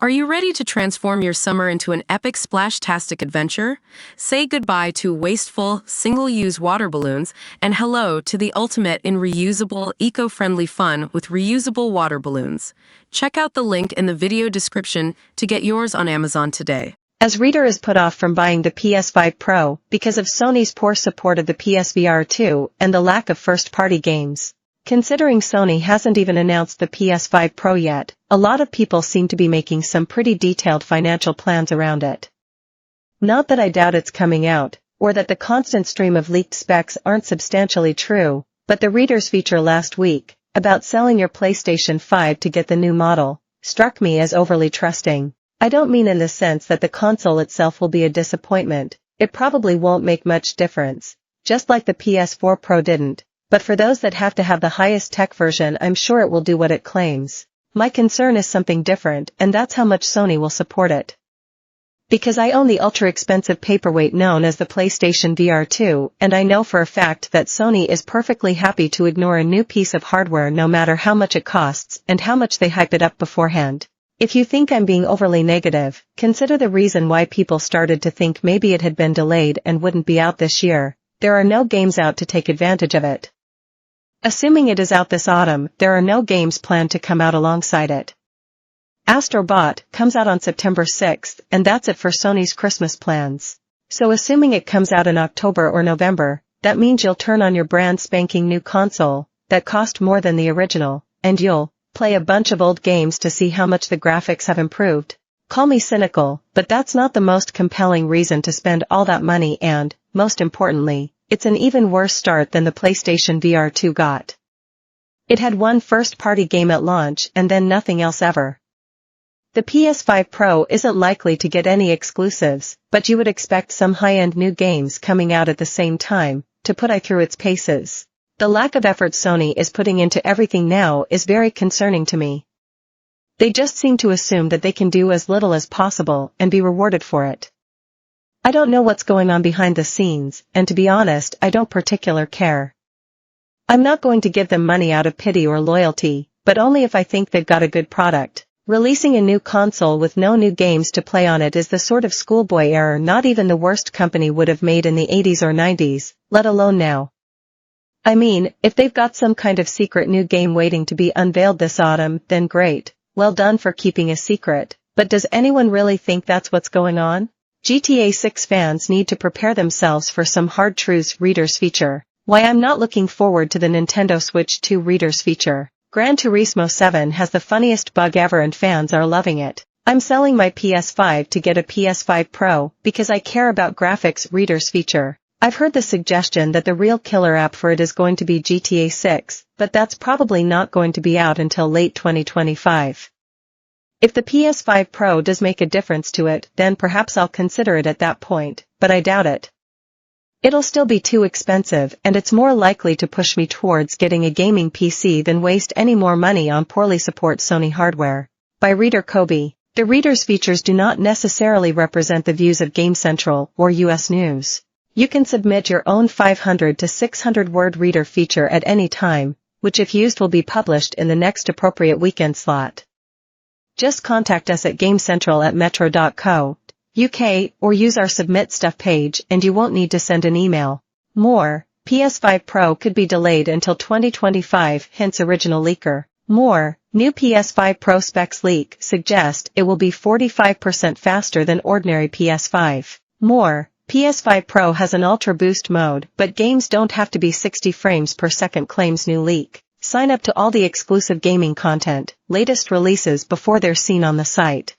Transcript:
Are you ready to transform your summer into an epic splash-tastic adventure? Say goodbye to wasteful, single-use water balloons and hello to the ultimate in reusable, eco-friendly fun with reusable water balloons. Check out the link in the video description to get yours on Amazon today. As reader is put off from buying the PS5 Pro because of Sony's poor support of the PSVR2 and the lack of first-party games. Considering Sony hasn't even announced the PS5 Pro yet, a lot of people seem to be making some pretty detailed financial plans around it. Not that I doubt it's coming out, or that the constant stream of leaked specs aren't substantially true, but the reader's feature last week, about selling your PlayStation 5 to get the new model, struck me as overly trusting. I don't mean in the sense that the console itself will be a disappointment, it probably won't make much difference, just like the PS4 Pro didn't. But for those that have to have the highest tech version, I'm sure it will do what it claims. My concern is something different, and that's how much Sony will support it. Because I own the ultra-expensive paperweight known as the PlayStation VR2, and I know for a fact that Sony is perfectly happy to ignore a new piece of hardware no matter how much it costs and how much they hype it up beforehand. If you think I'm being overly negative, consider the reason why people started to think maybe it had been delayed and wouldn't be out this year. There are no games out to take advantage of it. Assuming it is out this autumn, there are no games planned to come out alongside it. Astro Bot comes out on September 6th, and that's it for Sony's Christmas plans. So assuming it comes out in October or November, that means you'll turn on your brand spanking new console, that cost more than the original, and you'll play a bunch of old games to see how much the graphics have improved. Call me cynical, but that's not the most compelling reason to spend all that money and, most importantly, it's an even worse start than the PlayStation VR2 got. It had one first-party game at launch and then nothing else ever. The PS5 Pro isn't likely to get any exclusives, but you would expect some high-end new games coming out at the same time, to put it through its paces. The lack of effort Sony is putting into everything now is very concerning to me. They just seem to assume that they can do as little as possible and be rewarded for it. I don't know what's going on behind the scenes, and to be honest, I don't particularly care. I'm not going to give them money out of pity or loyalty, but only if I think they've got a good product. Releasing a new console with no new games to play on it is the sort of schoolboy error not even the worst company would have made in the 80s or 90s, let alone now. I mean, if they've got some kind of secret new game waiting to be unveiled this autumn, then great, well done for keeping a secret, but does anyone really think that's what's going on? GTA 6 fans need to prepare themselves for some hard truths readers feature. Why I'm not looking forward to the Nintendo Switch 2 readers feature. Gran Turismo 7 has the funniest bug ever and fans are loving it. I'm selling my PS5 to get a PS5 Pro because I care about graphics readers feature. I've heard the suggestion that the real killer app for it is going to be GTA 6, but that's probably not going to be out until late 2025. If the PS5 Pro does make a difference to it, then perhaps I'll consider it at that point, but I doubt it. It'll still be too expensive and it's more likely to push me towards getting a gaming PC than waste any more money on poorly support Sony hardware. By Reader Kobe, the reader's features do not necessarily represent the views of Game Central or US News. You can submit your own 500 to 600 word reader feature at any time, which if used will be published in the next appropriate weekend slot. Just contact us at gamecentral@metro.co.uk or use our Submit Stuff page and you won't need to send an email. More, PS5 Pro could be delayed until 2025, hence original leaker. More, new PS5 Pro specs leak suggest it will be 45% faster than ordinary PS5. More, PS5 Pro has an Ultra Boost mode, but games don't have to be 60 frames per second claims new leak. Sign up to all the exclusive gaming content, latest releases before they're seen on the site.